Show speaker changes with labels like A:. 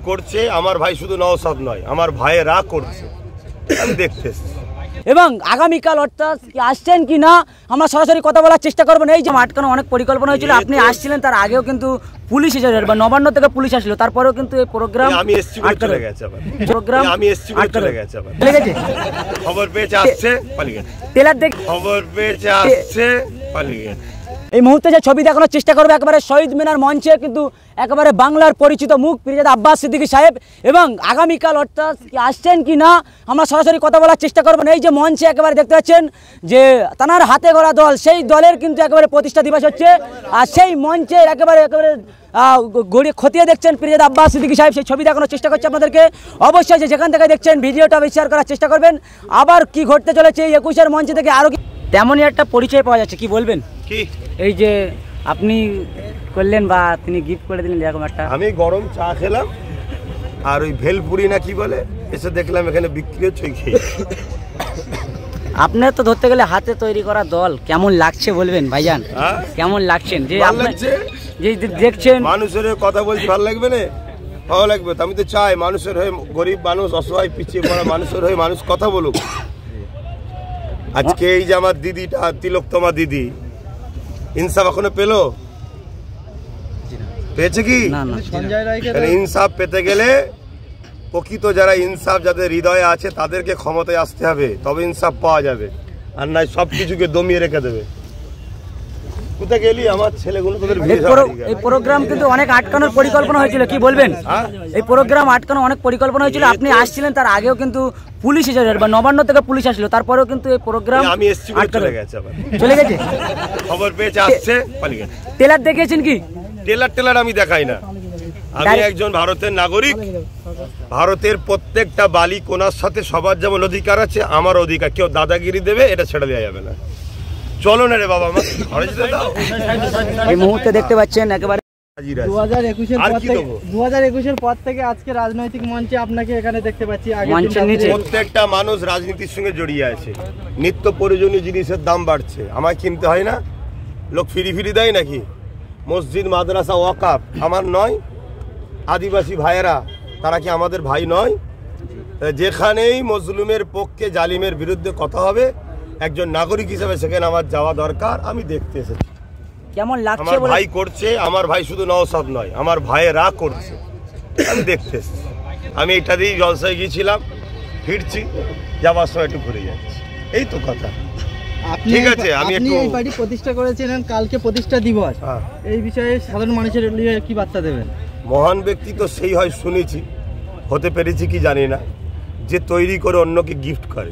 A: করছে, আমার ভাই শুধু নওশাদ নয়, আমার ভাইয়েরা করছে, আমি দেখতে এসেছি।
B: এবং আগামীকাল অর্থাৎ আসছেন কি না আমরা সরাসরি কথা বলার চেষ্টা করবেন। এই যে আটকানো অনেক পরিকল্পনা হয়েছিল, আপনি আসছিলেন, তার আগেও কিন্তু পুলিশ এসেছে বা নবান্ন থেকে পুলিশ আসলো, তারপরেও কিন্তু এই প্রোগ্রাম
A: আমি এসছি বলে চলে গেছে, খবর পেয়েছে আসছে পালিয়ে গেছে,
B: টেলার দেখে
A: খবর পেয়েছে আসছে পালিয়ে গেছে।
B: এই মুহূর্তে যে ছবি দেখানোর চেষ্টা করবে একেবারে শহীদ মিনার মঞ্চে কিন্তু একেবারে বাংলার পরিচিত মুখ পিরজাদা আব্বাস সিদ্দিকী সাহেব, এবং আগামীকাল অর্থাৎ আসছেন কি না আমরা সরাসরি কথা বলার চেষ্টা করবেন। এই যে মঞ্চে একেবারে দেখতে পাচ্ছেন যে তানার হাতে গড়া দল, সেই দলের কিন্তু একেবারে প্রতিষ্ঠা দিবস হচ্ছে, আর সেই মঞ্চে একেবারে গড়িয়ে খতিয়ে দেখছেন পিরজাদা আব্বাস সিদ্দিকী সাহেব, সেই ছবি দেখানোর চেষ্টা করছে আপনাদেরকে। অবশ্যই যে যেখান থেকে দেখছেন ভিডিওটা শেয়ার করার চেষ্টা করবেন। আবার কি ঘটতে চলেছে এই 21-এর মঞ্চে থেকে আরও কি তেমনই একটা পরিচয় পাওয়া যাচ্ছে, কি বলবেন?
A: কি
B: এই যে আপনি করলেন বা তিনি গিফট করে দিলেন এরকম একটা,
A: আমি গরম চা খেলাম আর ওই ভেলপুরি না কি বলে এসে দেখলাম এখানে বিক্রি হচ্ছে, খেয়ে।
B: আপনার তো ধরতে গেলে হাতে তৈরি করা দল, কেমন লাগছে বলবেন ভাইজান? কেমন লাগছেন যে যে দেখছেন
A: মানুষের কথা বলছি, ভালো লাগবে না? ভালো লাগবে তো। আমি তো চাই মানুষের হয়ে, গরিব মানুষ, অসহায় পিছিয়ে পড়া মানুষের হয়ে মানুষ কথা বলুক। আজকে এই যে আমার দিদিটা, তিলোত্তমা দিদি, ইনসাফ এখনো পেলো? পেয়েছে কি? ইনসাফ পেতে গেলে প্রকৃত যারা ইনসাফ যাদের হৃদয়ে আছে তাদেরকে ক্ষমতায় আসতে হবে, তবে ইনসাফ পাওয়া যাবে, আর নাই সবকিছুকে দমিয়ে রেখে দেবে। কোথায় গেলি আমার ছেলেগুলো? তোদের
B: এই প্রোগ্রাম কিন্তু অনেক আটকানোর পরিকল্পনা হয়েছিল, কি বলবেন? এই প্রোগ্রাম আটকানো অনেক পরিকল্পনা হয়েছিল, আপনি আসছিলেন, তার আগেও কিন্তু পুলিশ এসেছে বা নবান্ন থেকে পুলিশ আসলো, তারপরেও কিন্তু এই প্রোগ্রাম
A: আমি এসছি বলে চলে গেছে,
B: চলে গেছে,
A: খবর পেয়েছে আসছে পালিয়ে গেছে।
B: টেলার দেখেছেন কি?
A: টেলার আমি দেখাই না, আমি একজন ভারতের নাগরিক। ভারতের প্রত্যেকটা বালি কোনার সাথে সবার যেমন অধিকার আছে, আমার অধিকার। কেউ দাদাগিরি দেবে এটা ছেড়ে দেওয়া যাবে না। চলো না রে বাবা, আমার ঘরে যেতে দাও।
B: এই মুহূর্তে দেখতে পাচ্ছেন একেবারে
C: 2021-এর পর থেকে আজকে রাজনৈতিক মঞ্চে আপনাকে এখানে দেখতে পাচ্ছি।
A: প্রত্যেকটা মানুষ রাজনীতির সঙ্গে জড়িয়ে আছে, নিত্য প্রয়োজনীয় জিনিসের দাম বাড়ছে, আমায় কিনতে হয় না? লোক ফিরি দেয় নাকি? মসজিদ, মাদ্রাসা, ওয়াকাফ আমার নয়? আদিবাসী ভাইয়েরা তারা কি আমাদের ভাই নয়? যেখানেই মজলুমের পক্ষে, জালিমের বিরুদ্ধে কথা হবে, একজন নাগরিক হিসেবে সেখানে আমার যাওয়া দরকার। আমি দেখতে এসেছি
B: কেমন লাগছে।
A: আমার ভাই করছে, আমার ভাই শুধু নওশাদ নয়, আমার ভাইয়েরা করছে, আমি দেখতে এসেছি। আমি এটা দিয়ে জলসায় গিয়েছিলাম, ফিরছি, যাওয়ার সময় একটু ঘুরে যাচ্ছি, এই তো কথা। ঠিক আছে, আমি একটু
C: এই বাড়ি প্রতিষ্ঠা করেছিলেন, কালকে প্রতিষ্ঠা দিবস, এই বিষয়ে সাধারণ মানুষের কি বার্তা দেবেন?
A: মহান ব্যক্তি তো সেই হয় শুনেছি, হতে পেরেছি কি জানি না, যে তৈরি করে অন্যকে গিফট করে।